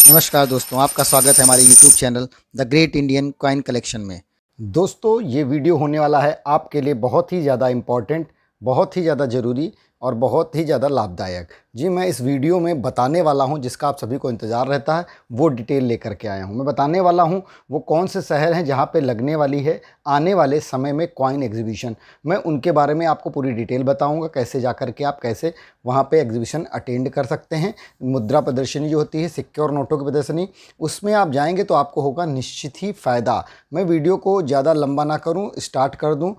नमस्कार दोस्तों, आपका स्वागत है हमारे YouTube channel the great Indian coin collection में। दोस्तों ये वीडियो होने वाला है आपके लिए बहुत ही ज़्यादा इम्पॉर्टेंट, बहुत ही ज़्यादा ज़रूरी और बहुत ही ज़्यादा लाभदायक। जी मैं इस वीडियो में बताने वाला हूं जिसका आप सभी को इंतज़ार रहता है, वो डिटेल लेकर के आया हूं। मैं बताने वाला हूं वो कौन से शहर हैं जहां पे लगने वाली है आने वाले समय में कॉइन एग्जीबिशन। मैं उनके बारे में आपको पूरी डिटेल बताऊंगा, कैसे जा कर के आप कैसे वहां पे एग्जीबिशन अटेंड कर सकते हैं। मुद्रा प्रदर्शनी जो होती है, सिक्के और नोटों की प्रदर्शनी, उसमें आप जाएंगे तो आपको होगा निश्चित ही फ़ायदा। मैं वीडियो को ज़्यादा लंबा ना करूँ, स्टार्ट कर दूँ।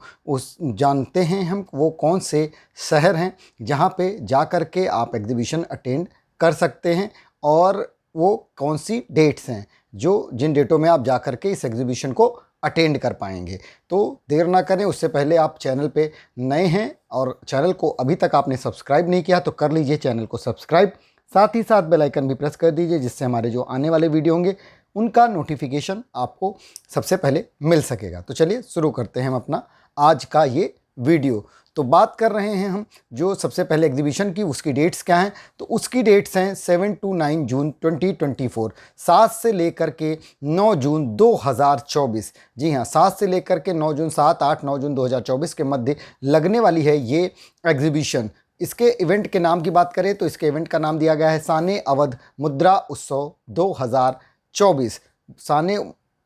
जानते हैं हम वो कौन से शहर हैं जहाँ पे जा कर के आप एग्जीबिशन अटेंड कर सकते हैं और वो कौन सी डेट्स हैं जो जिन डेटों में आप जा कर के इस एग्जीबिशन को अटेंड कर पाएंगे। तो देर ना करें, उससे पहले आप चैनल पे नए हैं और चैनल को अभी तक आपने सब्सक्राइब नहीं किया तो कर लीजिए चैनल को सब्सक्राइब, साथ ही साथ बेल आइकन भी प्रेस कर दीजिए जिससे हमारे जो आने वाले वीडियो होंगे उनका नोटिफिकेशन आपको सबसे पहले मिल सकेगा। तो चलिए शुरू करते हैं हम अपना आज का ये वीडियो। तो बात कर रहे हैं हम जो सबसे पहले एग्जीबिशन की, उसकी डेट्स क्या हैं। तो उसकी डेट्स हैं 7 to 9 जून 2024, 7 से लेकर के 9 जून 2024। जी हाँ, 7 से लेकर के 9 जून, 7, 8, 9 जून 2024 के मध्य लगने वाली है ये एग्जीबिशन। इसके इवेंट के नाम की बात करें तो इसके इवेंट का नाम दिया गया है साने अवध मुद्रा उत्सव 2024। साने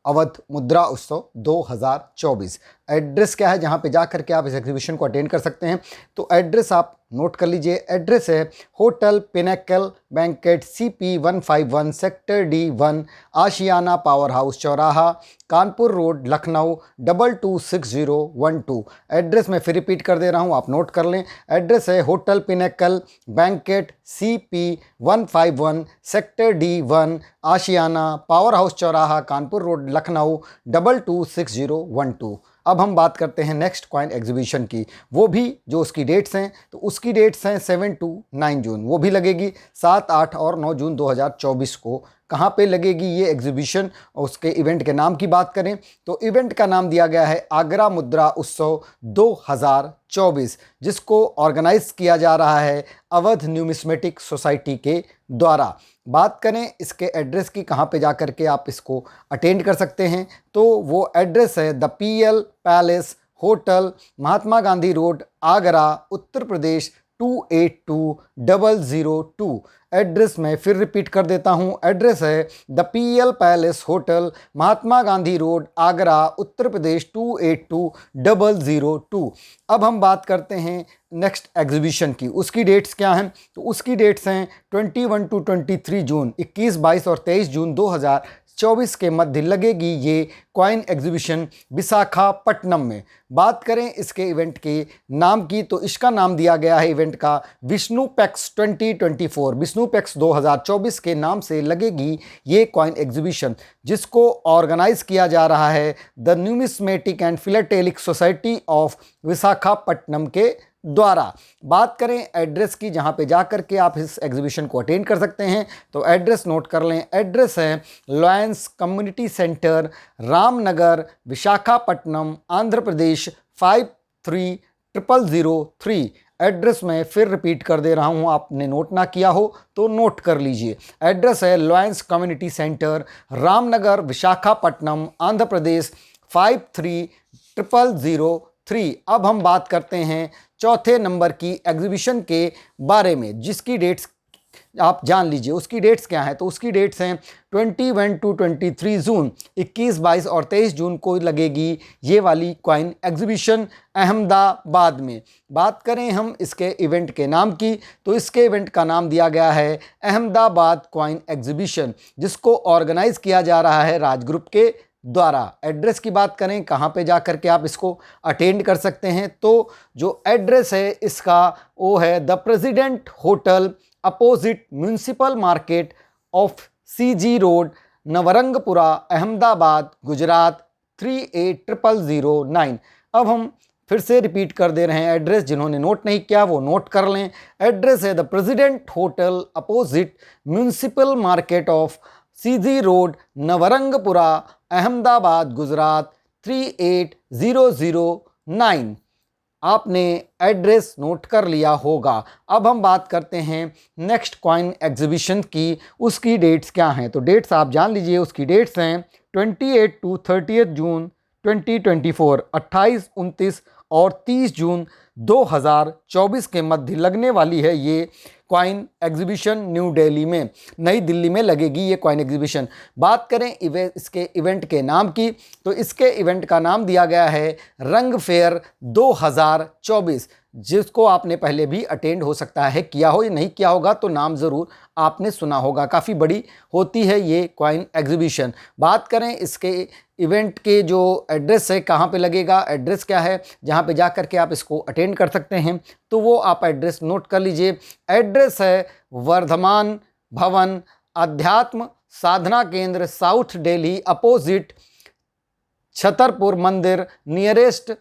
अवध मुद्रा उत्सव 2024। एड्रेस क्या है जहां पे जा करके आप इस एग्जीबिशन को अटेंड कर सकते हैं? तो एड्रेस आप नोट कर लीजिए। एड्रेस है hotel pinnacle banquet CP 151 sector D1 आशियाना पावर हाउस चौराहा कानपुर रोड लखनऊ 226012। एड्रेस मैं फिर रिपीट कर दे रहा हूँ, आप नोट कर लें। एड्रेस है hotel pinnacle banquet CP 151 sector D1 आशियाना पावर हाउस चौराहा कानपुर रोड लखनऊ 226012। अब हम बात करते हैं नेक्स्ट कॉइन एग्जीबिशन की, वो भी जो उसकी डेट्स हैं। तो उसकी डेट्स हैं 7 to 9 जून, वो भी लगेगी 7, 8 और 9 जून 2024 को। कहाँ पे लगेगी ये एग्जीबिशन? उसके इवेंट के नाम की बात करें तो इवेंट का नाम दिया गया है आगरा मुद्रा उत्सव 2024, जिसको ऑर्गेनाइज किया जा रहा है अवध न्यूमिस्मेटिक सोसाइटी के द्वारा। बात करें इसके एड्रेस की, कहाँ पे जा कर के आप इसको अटेंड कर सकते हैं, तो वो एड्रेस है the PL palace hotel Mahatma Gandhi road Agra Uttar Pradesh 282002। Address मैं फिर रिपीट कर देता हूँ। एड्रेस है the PL palace hotel Mahatma Gandhi road Agra Uttar Pradesh 282002। अब हम बात करते हैं नेक्स्ट एग्जीबिशन की, उसकी डेट्स क्या हैं? तो उसकी डेट्स हैं 21 to 23 जून, 21, 22 और 23 जून 2024 के मध्य लगेगी ये कॉइन एग्जीबिशन विशाखापट्टनम में। बात करें इसके इवेंट के नाम की तो इसका नाम दिया गया है इवेंट का विष्णुपेक्स 2024। विष्णुपेक्स 2024 के नाम से लगेगी ये कॉइन एग्जीबिशन, जिसको ऑर्गेनाइज किया जा रहा है the numismatic and philatelic society of Visakhapatnam के द्वारा। बात करें एड्रेस की जहां पे जाकर के आप इस एग्जीबिशन को अटेंड कर सकते हैं, तो एड्रेस नोट कर लें। एड्रेस है Lions community centre Ramnagar Visakhapatnam Andhra Pradesh 53003। Address में फिर रिपीट कर दे रहा हूं, आपने नोट ना किया हो तो नोट कर लीजिए। एड्रेस है Lions community centre Ramnagar Visakhapatnam Andhra Pradesh 53003। अब हम बात करते हैं चौथे नंबर की एग्जीबिशन के बारे में, जिसकी डेट्स आप जान लीजिए। उसकी डेट्स क्या हैं? तो उसकी डेट्स हैं 21 to 23 जून, 21, 22 और 23 जून को लगेगी ये वाली कॉइन एग्जीबिशन अहमदाबाद में। बात करें हम इसके इवेंट के नाम की तो इसके इवेंट का नाम दिया गया है अहमदाबाद कॉइन एग्जीबिशन, जिसको ऑर्गेनाइज किया जा रहा है राज ग्रुप के द्वारा। एड्रेस की बात करें कहाँ पे जा कर के आप इसको अटेंड कर सकते हैं, तो जो एड्रेस है इसका वो है the president hotel opposite municipal market of CG road Navrangpura Ahmedabad Gujarat 380009। अब हम फिर से रिपीट कर दे रहे हैं एड्रेस, जिन्होंने नोट नहीं किया वो नोट कर लें। एड्रेस है the president hotel opposite municipal market of CG road Navrangpura Ahmedabad Gujarat 38009। आपने एड्रेस नोट कर लिया होगा। अब हम बात करते हैं नेक्स्ट कॉइन एग्जीबिशन की, उसकी डेट्स क्या हैं। तो डेट्स आप जान लीजिए, उसकी डेट्स हैं 28 टू 30 जून 2024, 28, 29 और 30 जून 2024 के मध्य लगने वाली है ये कॉइन एग्जीबिशन। न्यू दिल्ली में, नई दिल्ली में लगेगी ये कॉइन एग्जीबिशन। बात करें इसके इवेंट के नाम की, तो इसके इवेंट का नाम दिया गया है रंग फेयर 2024, जिसको आपने पहले भी अटेंड हो सकता है किया हो या नहीं किया होगा, तो नाम ज़रूर आपने सुना होगा। काफ़ी बड़ी होती है ये कॉइन एग्जीबिशन। बात करें इसके इवेंट के जो एड्रेस है, कहाँ पे लगेगा, एड्रेस क्या है जहाँ पे जा कर के आप इसको अटेंड कर सकते हैं, तो वो आप एड्रेस नोट कर लीजिए। एड्रेस है वर्धमान भवन अध्यात्म साधना केंद्र, साउथ दिल्ली, अपोजिट छतरपुर मंदिर, नियरेस्ट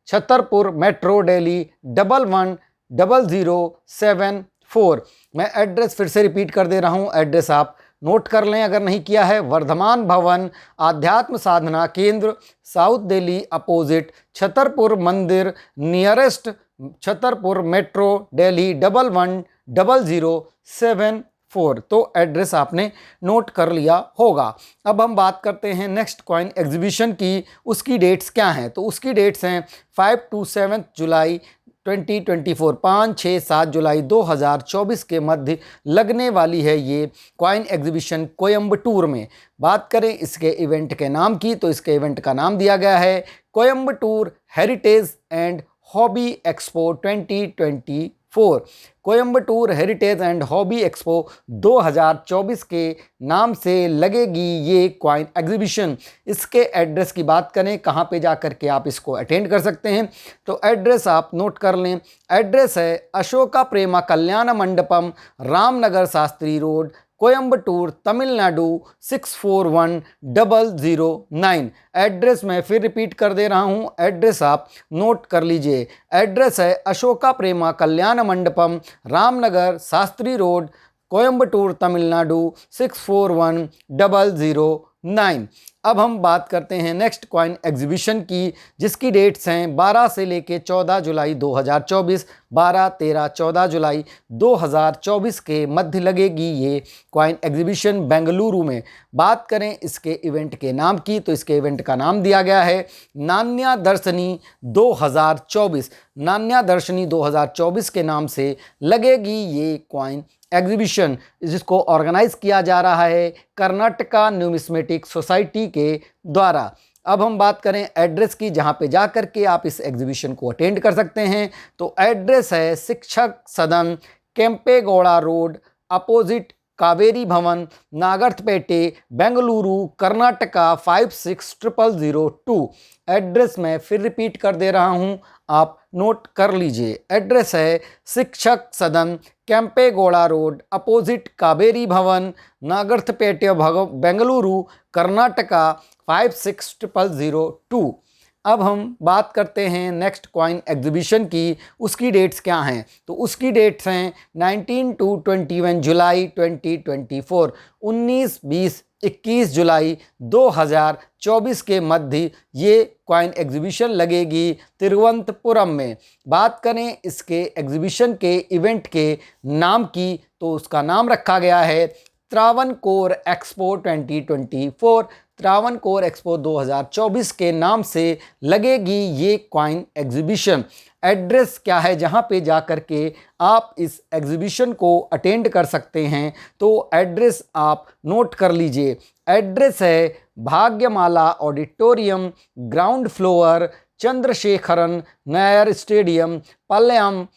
छतरपुर मेट्रो, दिल्ली 110074। मैं एड्रेस फिर से रिपीट कर दे रहा हूँ, एड्रेस आप नोट कर लें अगर नहीं किया है। वर्धमान भवन आध्यात्म साधना केंद्र, साउथ दिल्ली, अपोजिट छतरपुर मंदिर, नियरेस्ट छतरपुर मेट्रो, दिल्ली 110074। तो एड्रेस आपने नोट कर लिया होगा। अब हम बात करते हैं नेक्स्ट कॉइन एग्जीबिशन की, उसकी डेट्स क्या हैं। तो उसकी डेट्स हैं 5 टू 7 जुलाई 2024, 5, 6, 7 जुलाई 2024 के मध्य लगने वाली है ये कॉइन एग्जीबिशन कोयम्बटूर में। बात करें इसके इवेंट के नाम की, तो इसके इवेंट का नाम दिया गया है Coimbatore heritage and hobby expo 2024। Coimbatore heritage and hobby expo 2024 के नाम से लगेगी ये कॉइन एग्जीबिशन। इसके एड्रेस की बात करें, कहाँ पे जा कर के आप इसको अटेंड कर सकते हैं, तो एड्रेस आप नोट कर लें। एड्रेस है अशोका प्रेमा कल्याण मंडपम, रामनगर शास्त्री रोड, कोयम्बटूर, तमिलनाडु 641009। एड्रेस मैं फिर रिपीट कर दे रहा हूँ, एड्रेस आप नोट कर लीजिए। एड्रेस है अशोका प्रेमा कल्याण मंडपम, रामनगर शास्त्री रोड, कोयम्बटूर, तमिलनाडु 641009। अब हम बात करते हैं नेक्स्ट कॉइन एग्जीबिशन की, जिसकी डेट्स हैं 12 से लेके 14 जुलाई 2024, 12, 13, 14 जुलाई 2024 के मध्य लगेगी ये कॉइन एग्जीबिशन बेंगलुरु में। बात करें इसके इवेंट के नाम की, तो इसके इवेंट का नाम दिया गया है नान्या दर्शनी 2024। नान्या दर्शनी 2024 के नाम से लगेगी ये कॉइन एग्जीबिशन, जिसको ऑर्गेनाइज किया जा रहा है कर्नाटका न्यूमिस्मेटिक सोसाइटी के द्वारा। अब हम बात करें एड्रेस की, जहां पे जा कर के आप इस एग्जीबिशन को अटेंड कर सकते हैं, तो एड्रेस है शिक्षक सदन, केम्पेगौड़ा रोड, अपोजिट कावेरी भवन, नागर्थपेटे, बेंगलुरु, कर्नाटका 560002। एड्रेस मैं फिर रिपीट कर दे रहा हूं, आप नोट कर लीजिए। एड्रेस है शिक्षक सदन, केम्पेगौड़ा रोड, अपोजिट कावेरी भवन, नागर्थपेटे, बेंगलुरु, कर्नाटका 560002। अब हम बात करते हैं नेक्स्ट कॉइन एग्जीबिशन की, उसकी डेट्स क्या हैं। तो उसकी डेट्स हैं 19 टू 21 जुलाई 2024, 19, 20, 21 जुलाई 2024 के मध्य ये कॉइन एग्जीबिशन लगेगी तिरुवनंतपुरम में। बात करें इसके एग्जीबिशन के इवेंट के नाम की, तो उसका नाम रखा गया है त्रावणकोर एक्सपो 2024। त्रावणकोर एक्सपो 2024 के नाम से लगेगी ये कॉइन एग्जीबिशन। एड्रेस क्या है जहां पे जा कर के आप इस एग्जीबिशन को अटेंड कर सकते हैं, तो एड्रेस आप नोट कर लीजिए। एड्रेस है Bhagyamala auditorium, ground floor, Chandrasekharan Nair stadium, Palayam,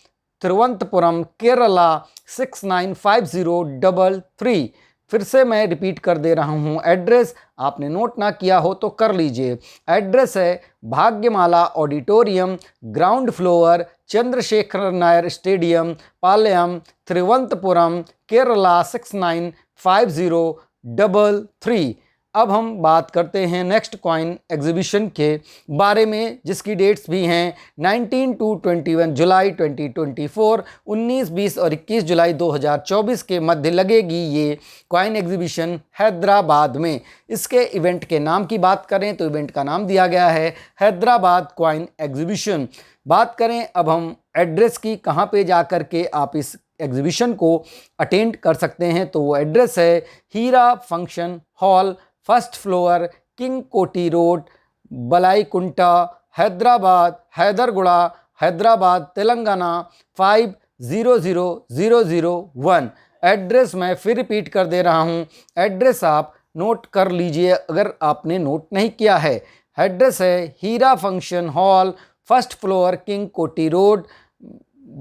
Thiruvananthapuram, Kerala 695033। फिर से मैं रिपीट कर दे रहा हूँ, एड्रेस आपने नोट ना किया हो तो कर लीजिए। एड्रेस है Bhagyamala auditorium, ground floor, Chandrasekhar Nair stadium, Palayam, Thiruvananthapuram, Kerala 695033। अब हम बात करते हैं नेक्स्ट कॉइन एग्जीबिशन के बारे में, जिसकी डेट्स भी हैं 19 टू 21 जुलाई 2024, 19, 20 और 21 जुलाई 2024 के मध्य लगेगी ये कॉइन एग्जीबिशन हैदराबाद में। इसके इवेंट के नाम की बात करें तो इवेंट का नाम दिया गया है हैदराबाद कॉइन एग्जीबिशन। बात करें अब हम एड्रेस की, कहाँ पे जा कर के आप इस एग्जीबिशन को अटेंड कर सकते हैं, तो वो एड्रेस है Heera function hall, first floor, King Koti road, Balaikunta, Hyderabad, Hyderguda, Hyderabad, Telangana 500001। Address मैं फिर रिपीट कर दे रहा हूँ, एड्रेस आप नोट कर लीजिए अगर आपने नोट नहीं किया है। एड्रेस है Heera function hall, first floor, King Koti road,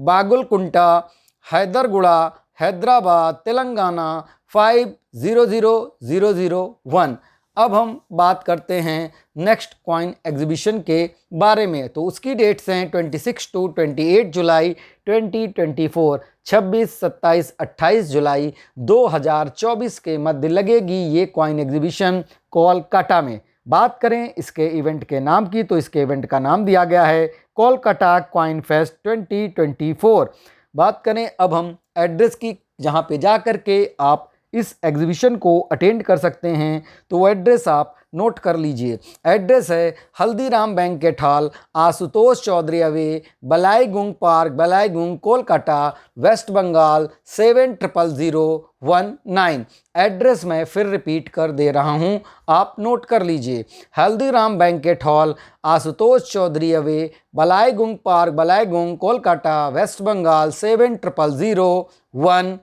Bagulkunta, Hyderguda, Hyderabad, Telangana 500001। अब हम बात करते हैं नेक्स्ट कॉइन एग्जीबिशन के बारे में, तो उसकी डेट्स हैं 26 to 28 जुलाई 2024, 26, 27, 28 जुलाई 2024 के मध्य लगेगी ये कॉइन एग्जीबिशन कोलकाता में। बात करें इसके इवेंट के नाम की, तो इसके इवेंट का नाम दिया गया है कोलकाता कॉइन फेस्ट 2024। बात करें अब हम एड्रेस की, जहां पे जा कर के आप इस एग्जीबिशन को अटेंड कर सकते हैं, तो वो एड्रेस आप नोट कर लीजिए। एड्रेस है Haldiram banquet hall, Ashutosh Chaudhary ave, Ballygunge park, Ballygunge, Kolkata, waste Bengal 700019। Address मैं फिर रिपीट कर दे रहा हूं, आप नोट कर लीजिए। Haldiram banquet hall, Ashutosh Chaudhary ave, Ballygunge park, Ballygunge, Kolkata, waste Bengal 700019।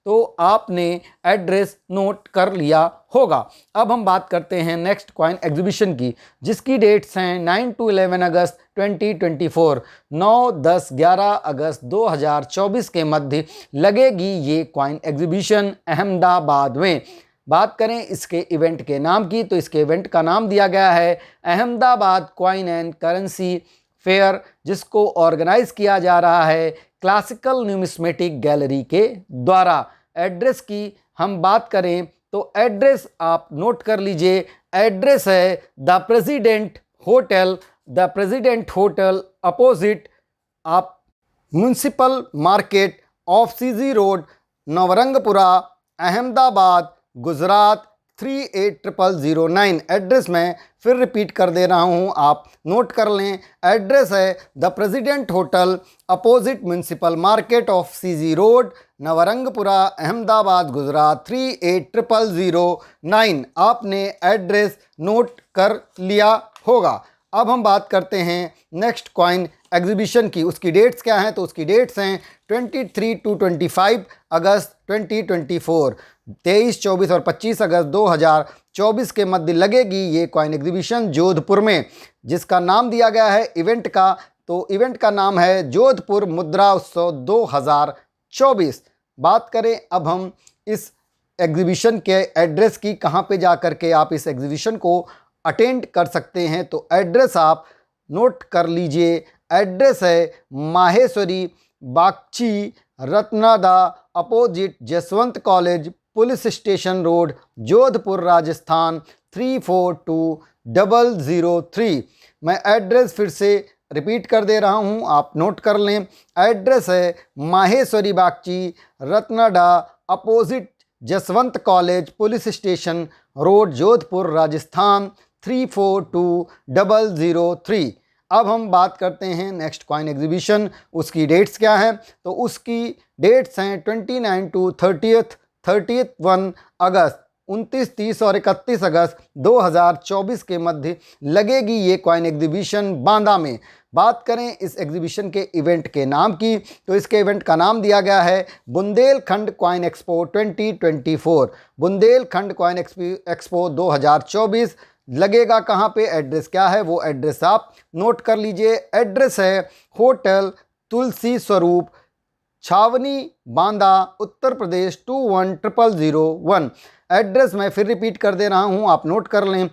तो आपने एड्रेस नोट कर लिया होगा। अब हम बात करते हैं नेक्स्ट कॉइन एग्जीबिशन की, जिसकी डेट्स हैं 9 to 11 अगस्त 2024, 9, 10, 11 अगस्त 2024 के मध्य लगेगी ये कॉइन एग्जीबिशन अहमदाबाद में। बात करें इसके इवेंट के नाम की, तो इसके इवेंट का नाम दिया गया है Ahmedabad coin and currency fair, जिसको ऑर्गेनाइज किया जा रहा है क्लासिकल न्यूमिस्मेटिक गैलरी के द्वारा। एड्रेस की हम बात करें तो एड्रेस आप नोट कर लीजिए। एड्रेस है द प्रेसिडेंट होटल अपोजिट आप municipal market of CG road, Navrangpura, Ahmedabad, Gujarat 380009। Address मैं फिर रिपीट कर दे रहा हूं, आप नोट कर लें। एड्रेस है the president hotel opposite municipal market of CG road, Navrangpura, Ahmedabad, Gujarat 380009। आपने एड्रेस नोट कर लिया होगा। अब हम बात करते हैं नेक्स्ट कॉइन एग्जीबिशन की, उसकी डेट्स क्या हैं, तो उसकी डेट्स हैं 23 to 25 अगस्त 2024, 23, 24 और 25 अगस्त 2024 के मध्य लगेगी ये कॉइन एग्जीबिशन जोधपुर में, जिसका नाम दिया गया है इवेंट का, तो इवेंट का नाम है जोधपुर मुद्रा उत्सव 2024। बात करें अब हम इस एग्जीबिशन के एड्रेस की, कहाँ पे जा कर के आप इस एग्जीबिशन को अटेंड कर सकते हैं, तो एड्रेस आप नोट कर लीजिए। एड्रेस है Maheshwari Bagchi, Ratanada opposite Jaswant college, police station road, Jodhpur, Rajasthan 342003। मैं एड्रेस फिर से रिपीट कर दे रहा हूं, आप नोट कर लें। एड्रेस है Maheshwari Bagchi, Ratanada opposite Jaswant college, police station road, Jodhpur, Rajasthan 342003। अब हम बात करते हैं नेक्स्ट कॉइन एग्जीबिशन, उसकी डेट्स क्या हैं, तो उसकी डेट्स हैं 29 to 30th 1 अगस्त, 29, 30 और 31 अगस्त 2024 के मध्य लगेगी ये कॉइन एग्जीबिशन बांदा में। बात करें इस एग्जीबिशन के इवेंट के नाम की, तो इसके इवेंट का नाम दिया गया है Bundelkhand coin expo 2024। Bundelkhand coin expo 2024 लगेगा कहाँ पे, एड्रेस क्या है, वो एड्रेस आप नोट कर लीजिए। एड्रेस है होटल तुलसी स्वरूप, छावनी, बांदा, उत्तर प्रदेश 210001। एड्रेस मैं फिर रिपीट कर दे रहा हूँ, आप नोट कर लें।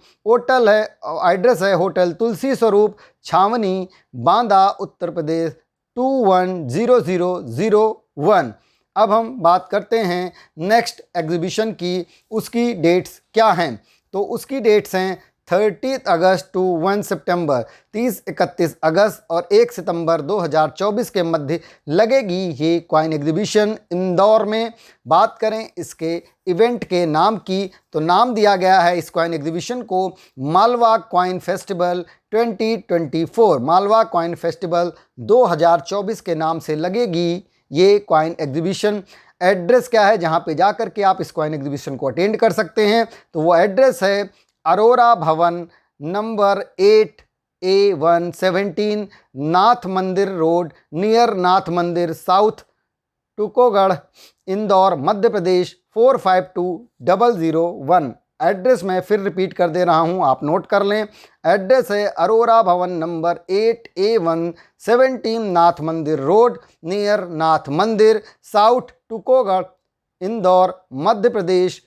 एड्रेस है होटल तुलसी स्वरूप, छावनी, बांदा, उत्तर प्रदेश 210001। अब हम बात करते हैं नेक्स्ट एग्जीबिशन की, उसकी डेट्स क्या हैं, तो उसकी डेट्स हैं 30 अगस्त टू 1 सितंबर 30-31 अगस्त और 1 सितंबर 2024 के मध्य लगेगी ये कॉइन एग्जीबिशन इंदौर में। बात करें इसके इवेंट के नाम की तो नाम दिया गया है इस कॉइन एग्जीबिशन को Malwa coin festival 2024। Malwa coin festival 2024 के नाम से लगेगी ये कॉइन एग्जीबिशन। एड्रेस क्या है जहाँ पे जा कर के आप इस कॉइन एग्जीबिशन को अटेंड कर सकते हैं, तो वो एड्रेस है अरोरा भवन नंबर 8A117 नाथ मंदिर रोड नियर नाथ मंदिर साउथ टुकोगढ़ इंदौर मध्य प्रदेश 452001। एड्रेस मैं फिर रिपीट कर दे रहा हूं, आप नोट कर लें। एड्रेस है अरोरा भवन नंबर 8A117 नाथ मंदिर रोड नियर नाथ मंदिर साउथ टुकोगढ़ इंदौर मध्य प्रदेश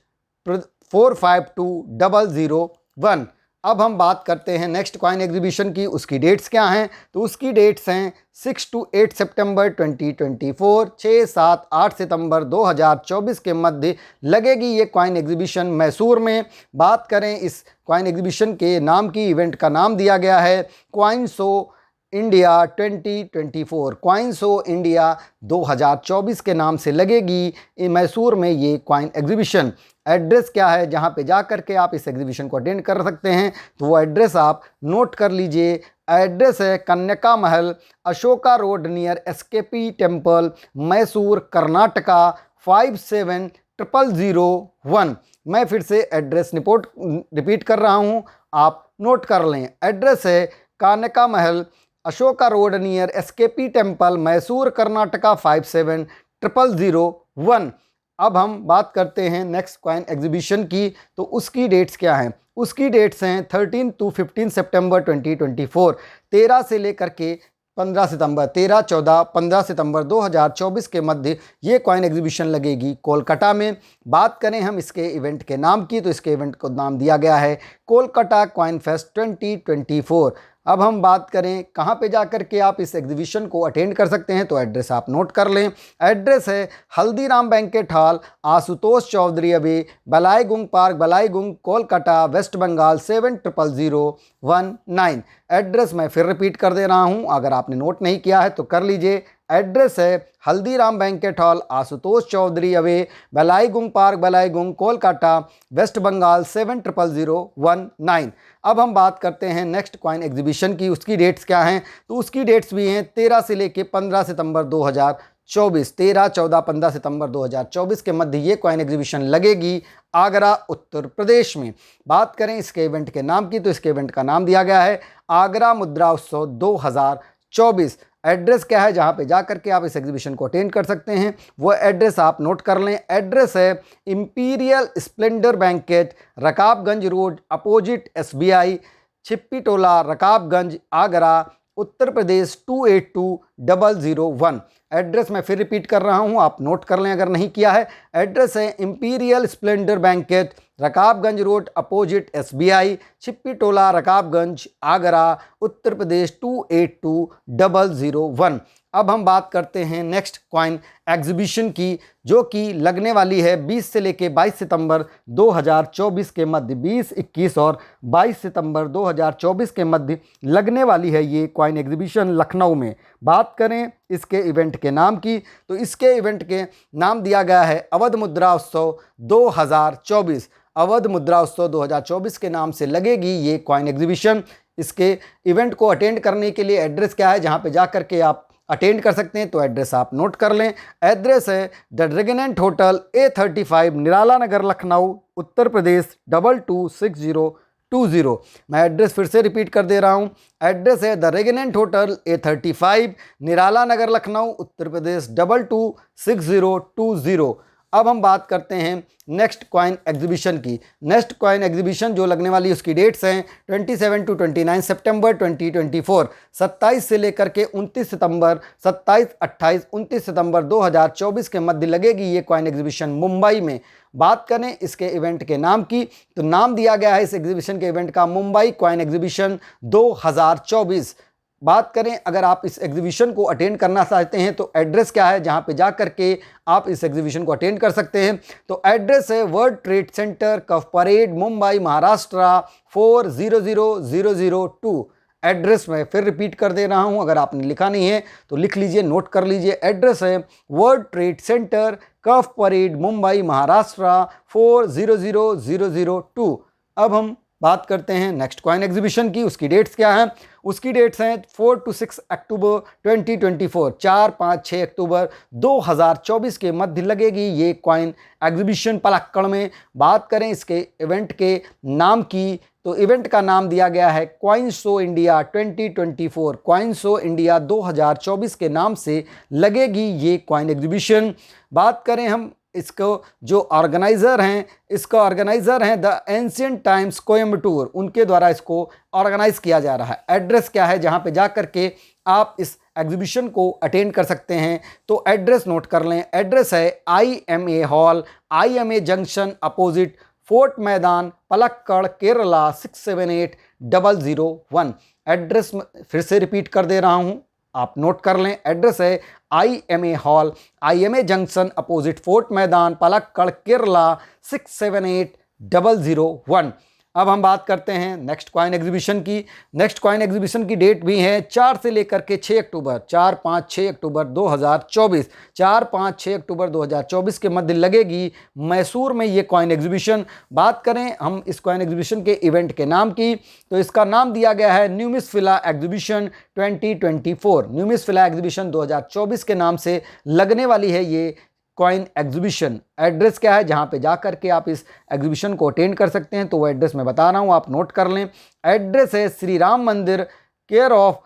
452001। अब हम बात करते हैं नेक्स्ट कॉइन एग्जीबिशन की। उसकी डेट्स क्या हैं, तो उसकी डेट्स हैं 6 to 8 सितंबर 2024, 6, 7, 8 सितंबर 2024 के मध्य लगेगी ये कॉइन एग्जीबिशन मैसूर में। बात करें इस कॉइन एग्जीबिशन के नाम की, इवेंट का नाम दिया गया है coin show India 2024। Coin show India 2024 के नाम से लगेगी मैसूर में ये कॉइन एग्जीबिशन। एड्रेस क्या है जहाँ पे जा कर के आप इस एग्जीबिशन को अटेंड कर सकते हैं, तो वो एड्रेस आप नोट कर लीजिए। एड्रेस है कन्यका महल Ashoka road near SKP temple Mysore Karnataka 57001। मैं फिर से एड्रेस रिपीट कर रहा हूँ, आप नोट कर लें। एड्रेस है कन्यका महल Ashoka road near SKP temple Mysore Karnataka 57001। अब हम बात करते हैं नेक्स्ट कॉइन एग्जीबिशन की, तो उसकी डेट्स क्या हैं। उसकी डेट्स हैं 13 to 15 सितंबर 2024। 13 से लेकर के 15 सितंबर 13, 14, 15 सितंबर 2024 के मध्य ये कॉइन एग्जीबिशन लगेगी कोलकाता में। बात करें हम इसके इवेंट के नाम की, तो इसके इवेंट को नाम दिया गया है कोलकाता कॉइन फेस्ट 2024। अब हम बात करें कहाँ पे जा कर के आप इस एग्जीबिशन को अटेंड कर सकते हैं, तो एड्रेस आप नोट कर लें। एड्रेस है Haldiram banquet hall Ashutosh Chaudhary ave Ballygunge park Ballygunge Kolkata waste Bengal 700019। Address मैं फिर रिपीट कर दे रहा हूँ, अगर आपने नोट नहीं किया है तो कर लीजिए। एड्रेस है Haldiram banquet hall Ashutosh Chaudhary ave Ballygunge park Ballygunge Kolkata waste Bengal 700019। अब हम बात करते हैं नेक्स्ट कॉइन एग्जीबिशन की। उसकी डेट्स क्या हैं, तो उसकी डेट्स भी हैं 13 से लेके 15 सितंबर 2024। 13, 14, 15 सितंबर 2024 के मध्य ये कॉइन एग्जीबिशन लगेगी आगरा उत्तर प्रदेश में। बात करें इसके इवेंट के नाम की, तो इसके इवेंट का नाम दिया गया है आगरा मुद्रा उत्सव 2024। एड्रेस क्या है जहाँ पे जा करके आप इस एग्जीबिशन को अटेंड कर सकते हैं, वो एड्रेस आप नोट कर लें। एड्रेस है imperial splendour banquet Rakabganj road opposite SBI Chhippi Tola Rakabganj Agra Uttar Pradesh 282001। Address मैं फिर रिपीट कर रहा हूँ, आप नोट कर लें अगर नहीं किया है। एड्रेस है imperial splendour banquet Rakabganj road opposite SBI Chhippi Tola Rakabganj Agra Uttar Pradesh 282001। अब हम बात करते हैं नेक्स्ट कॉइन एग्जीबिशन की, जो कि लगने वाली है 20 से लेके 22 सितंबर 2024 के मध्य। 20, 21 और 22 सितंबर 2024 के मध्य लगने वाली है ये कॉइन एग्जीबिशन लखनऊ में। बात करें इसके इवेंट के नाम की, तो इसके इवेंट के नाम दिया गया है अवध मुद्रा उत्सव 2024। अवध मुद्रा उत्सव 2024 के नाम से लगेगी ये कॉइन एग्जीबिशन। इसके इवेंट को अटेंड करने के लिए एड्रेस क्या है जहाँ पे जा कर के आप अटेंड कर सकते हैं, तो एड्रेस आप नोट कर लें। एड्रेस है द रेगनेंट होटल A35 निराला नगर लखनऊ उत्तर प्रदेश 226020। मैं एड्रेस फिर से रिपीट कर दे रहा हूँ। एड्रेस है द रेगनेंट होटल A35 निराला नगर लखनऊ उत्तर प्रदेश 226020। अब हम बात करते हैं नेक्स्ट कॉइन एग्जीबिशन की। नेक्स्ट कॉइन एग्जीबिशन जो लगने वाली उसकी डेट्स हैं 27 to 29 सितंबर 2024। 27 से लेकर के 29 सितंबर 27, 28, 29 सितंबर 2024 के मध्य लगेगी ये कॉइन एग्जीबिशन मुंबई में। बात करें इसके इवेंट के नाम की, तो नाम दिया गया है इस एग्जीबिशन के इवेंट का मुंबई कॉइन एग्जीबिशन 2024। बात करें अगर आप इस एग्जीबिशन को अटेंड करना चाहते हैं तो एड्रेस क्या है जहां पे जा करके आप इस एग्जीबिशन को अटेंड कर सकते हैं। तो एड्रेस है वर्ल्ड ट्रेड सेंटर, कफ परेड, मुंबई, महाराष्ट्र 400002। एड्रेस मैं फिर रिपीट कर दे रहा हूं, अगर आपने लिखा नहीं है तो लिख लीजिए, नोट कर लीजिए। एड्रेस है वर्ल्ड ट्रेड सेंटर, कफ परेड, मुंबई, महाराष्ट्र 400002। अब हम बात करते हैं नेक्स्ट कॉइन एग्जीबिशन की। उसकी डेट्स क्या हैं? उसकी डेट्स हैं 4 to 6 अक्टूबर 2024, 4-5-6 अक्टूबर 2024 के मध्य लगेगी ये कॉइन एग्जीबिशन पलक्कड़ में। बात करें इसके इवेंट के नाम की तो इवेंट का नाम दिया गया है coin show India 2024। Coin show India 2024 के नाम से लगेगी ये कॉइन एग्जीबिशन। बात करें हम इसको जो ऑर्गेनाइज़र हैं, इसका ऑर्गेनाइज़र हैं द एंशिएंट टाइम्स कोयम्बटूर, उनके द्वारा इसको ऑर्गेनाइज किया जा रहा है। एड्रेस क्या है जहां पे जा करके आप इस एग्जीबिशन को अटेंड कर सकते हैं? तो एड्रेस नोट कर लें। एड्रेस है IMA hall, IMA junction opposite fort मैदान, पलक्कड़, केरला 678001। एड्रेस फिर से रिपीट कर दे रहा हूं, आप नोट कर लें। एड्रेस है IMA hall, IMA junction opposite fort मैदान, पलक्कड़, केरला 678001। अब हम बात करते हैं नेक्स्ट कॉइन एग्जीबिशन की। नेक्स्ट कॉइन एग्जीबिशन की डेट भी है 4 से लेकर के 6 अक्टूबर, 4-5-6 अक्टूबर 2024, 4-5-6 अक्टूबर 2024 के मध्य लगेगी मैसूर में ये कॉइन एग्जीबिशन। बात करें हम इस कॉइन एग्जीबिशन के इवेंट के नाम की तो इसका नाम दिया गया है न्यूमिसफिला एग्जीबिशन 2024। न्यूमिसफिला एग्जीबिशन 2024 के नाम से लगने वाली है ये कॉइन एग्जीबिशन। एड्रेस क्या है जहां पे जाकर के आप इस एग्जीबिशन को अटेंड कर सकते हैं? तो वो एड्रेस मैं बता रहा हूं, आप नोट कर लें। एड्रेस है Shri Ram Mandir, care of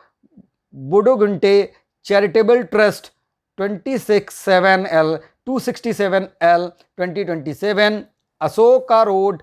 Budogunte charitable trust, 267L 2027, Ashoka road,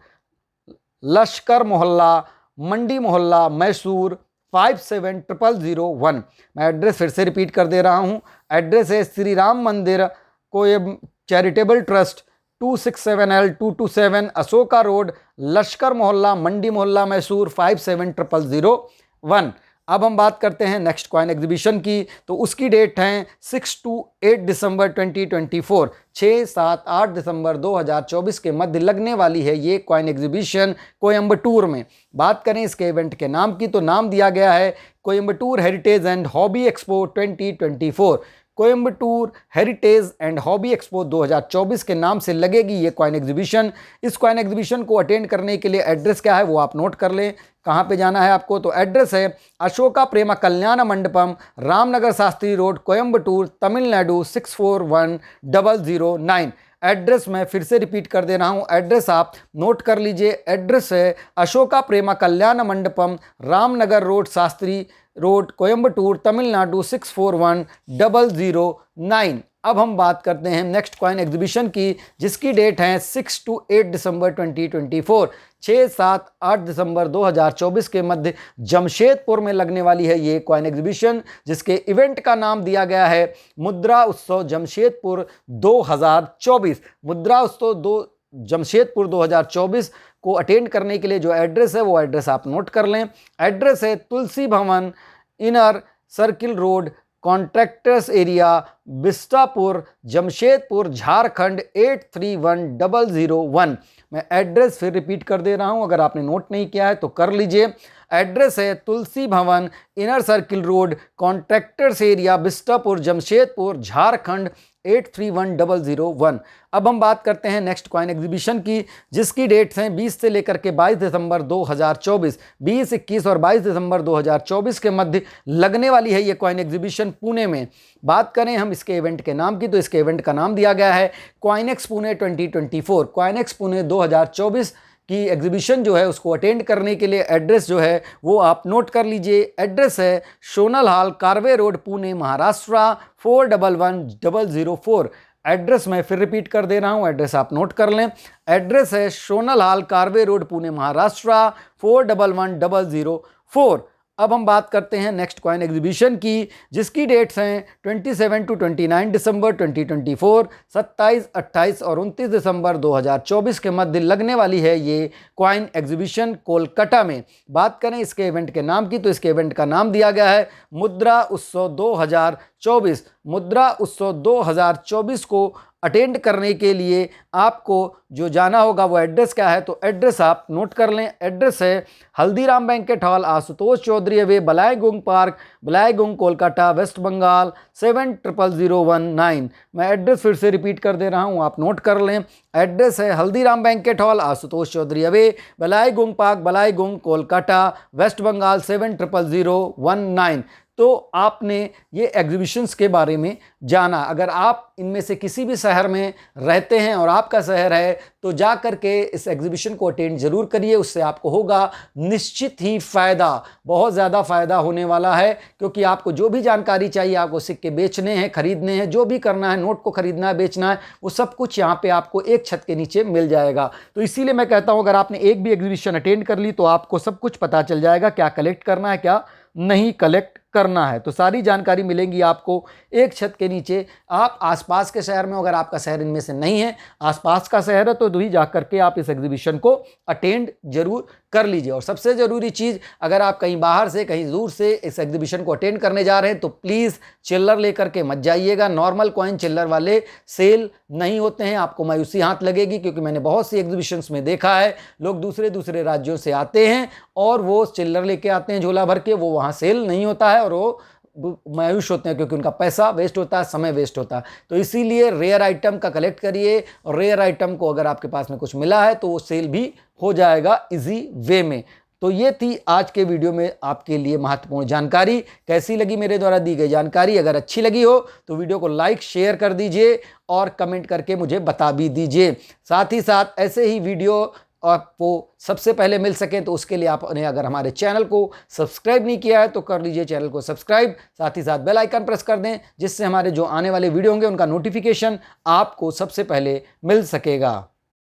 Lashkar Mohalla, मंडी मोहल्ला, मैसूर 570001। मैं एड्रेस फिर से रिपीट कर दे रहा हूं। एड्रेस है श्री राम मंदिर कोयब charitable trust, 267L 227, Ashoka road, Lashkar Mohalla, मंडी मोहल्ला, मैसूर 570001। अब हम बात करते हैं नेक्स्ट कॉइन एग्जीबिशन की तो उसकी डेट है 6 to 8 दिसंबर 2024, 6-7-8 दिसंबर 2024 के मध्य लगने वाली है ये कॉइन एग्जीबिशन कोयम्बटूर में। बात करें इसके इवेंट के नाम की तो नाम दिया गया है Coimbatore heritage and hobby expo 2024। Coimbatore heritage and hobby expo 2024 के नाम से लगेगी ये कॉइन एग्जीबिशन। इस कॉइन एग्जीबिशन को अटेंड करने के लिए एड्रेस क्या है वो आप नोट कर लें, कहाँ पे जाना है आपको? तो एड्रेस है अशोका प्रेमा कल्याण मंडपम, रामनगर शास्त्री रोड, कोयम्बटूर, तमिलनाडु 641009। एड्रेस मैं फिर से रिपीट कर दे रहा हूँ, एड्रेस आप नोट कर लीजिए। एड्रेस है अशोका प्रेमा कल्याण मंडपम, रामनगर रोड, शास्त्री रोड, कोयम्बटूर, तमिलनाडु 641009। अब हम बात करते हैं नेक्स्ट कॉइन एग्जीबिशन की जिसकी डेट है 6 to 8 दिसंबर 2024, 6-7-8 दिसंबर 2024 के मध्य जमशेदपुर में लगने वाली है ये कॉइन एग्जीबिशन जिसके इवेंट का नाम दिया गया है मुद्रा उत्सव जमशेदपुर 2024। मुद्रा उत्सव जमशेदपुर 2024 को अटेंड करने के लिए जो एड्रेस है वो एड्रेस आप नोट कर लें। एड्रेस है Tulsi Bhavan, inner circle road, contractors area, Bistupur, Jamshedpur, Jharkhand 831001। मैं एड्रेस फिर रिपीट कर दे रहा हूं, अगर आपने नोट नहीं किया है तो कर लीजिए। एड्रेस है Tulsi Bhavan, inner circle road, contractors area, Bistupur, Jamshedpur, Jharkhand 831001। अब हम बात करते हैं नेक्स्ट कॉइन एग्जीबिशन की जिसकी डेट्स हैं 20 से लेकर के 22 दिसंबर 2024। 20, 21 और 22 दिसंबर 2024 के मध्य लगने वाली है ये कॉइन एग्जीबिशन पुणे में। बात करें हम इसके इवेंट के नाम की तो इसके इवेंट का नाम दिया गया है कॉइनेक्स पुणे 2024। कॉइनेक्स पुणे 2024 की एग्जीबिशन जो है उसको अटेंड करने के लिए एड्रेस जो है वो आप नोट कर लीजिए। एड्रेस है Sonal hall, Karve road, Pune, Maharashtra 411004। Address मैं फिर रिपीट कर दे रहा हूँ, एड्रेस आप नोट कर लें। एड्रेस है सोनल हॉल, कारवे रोड, पुणे, महाराष्ट्र 411004। अब हम बात करते हैं नेक्स्ट कॉइन एग्जीबिशन की, जिसकी डेट्स हैं 27 टू 29 दिसंबर 2024, 27, 28 और 29 दिसंबर 2024 के मध्य लगने वाली है ये कॉइन एग्जीबिशन कोलकाता में। बात करें इसके इवेंट के नाम की, तो इसके इवेंट का नाम दिया गया है मुद्रा उत्सव 2024। मुद्रा उत्सव 2024 को अटेंड करने के लिए आपको जो जाना होगा वो एड्रेस क्या है, तो एड्रेस आप नोट कर लें। एड्रेस है हल्दीराम बैंकेट हॉल, आशुतोष चौधरी वे, बलाईगुंग पार्क, बलाईगुंग, कोलकाता, वेस्ट बंगाल 700019। मैं एड्रेस फिर से रिपीट कर दे रहा हूँ, आप नोट कर लें। एड्रेस है हल्दीराम बैंकेट हॉल, आशुतोष चौधरी वे, बलाईगुंग पार्क, बलाईगुंग, कोलकाता, वेस्ट बंगाल 700019। तो आपने ये एग्जीबिशंस के बारे में जाना। अगर आप इनमें से किसी भी शहर में रहते हैं और आपका शहर है तो जा कर के इस एग्जीबिशन को अटेंड जरूर करिए। उससे आपको होगा निश्चित ही फ़ायदा, बहुत ज़्यादा फ़ायदा होने वाला है, क्योंकि आपको जो भी जानकारी चाहिए, आपको सिक्के बेचने हैं, खरीदने हैं, जो भी करना है, नोट को खरीदना है, बेचना है, वो सब कुछ यहाँ पे आपको एक छत के नीचे मिल जाएगा। तो इसीलिए मैं कहता हूँ अगर आपने एक भी एग्जीबिशन अटेंड कर ली तो आपको सब कुछ पता चल जाएगा, क्या कलेक्ट करना है, क्या नहीं कलेक्ट करना है। तो सारी जानकारी मिलेंगी आपको एक छत के नीचे। आप आसपास के शहर में, अगर आपका शहर इनमें से नहीं है, आसपास का शहर है, तो भी जा करके आप इस एग्जीबिशन को अटेंड जरूर कर लीजिए। और सबसे ज़रूरी चीज़, अगर आप कहीं बाहर से, कहीं दूर से इस एग्जीबिशन को अटेंड करने जा रहे हैं तो प्लीज़ चिल्लर लेकर के मत जाइएगा। नॉर्मल कॉइन चिल्लर वाले सेल नहीं होते हैं, आपको मायूसी हाथ लगेगी, क्योंकि मैंने बहुत सी एग्जीबिशंस में देखा है लोग दूसरे दूसरे राज्यों से आते हैं और वो चिल्लर लेके आते हैं झोला भर के, वो वहाँ सेल नहीं होता है और वो मायूस होते हैं, क्योंकि उनका पैसा वेस्ट होता है, समय वेस्ट होता है। तो इसीलिए रेयर आइटम का कलेक्ट करिए, और रेयर आइटम को अगर आपके पास में कुछ मिला है तो वो सेल भी हो जाएगा इजी वे में। तो ये थी आज के वीडियो में आपके लिए महत्वपूर्ण जानकारी। कैसी लगी मेरे द्वारा दी गई जानकारी? अगर अच्छी लगी हो तो वीडियो को लाइक शेयर कर दीजिए और कमेंट करके मुझे बता भी दीजिए। साथ ही साथ ऐसे ही वीडियो आपको सबसे पहले मिल सके तो उसके लिए आपने अगर हमारे चैनल को सब्सक्राइब नहीं किया है तो कर लीजिए चैनल को सब्सक्राइब। साथ ही साथ बेल आइकन प्रेस कर दें, जिससे हमारे जो आने वाले वीडियो होंगे उनका नोटिफिकेशन आपको सबसे पहले मिल सकेगा।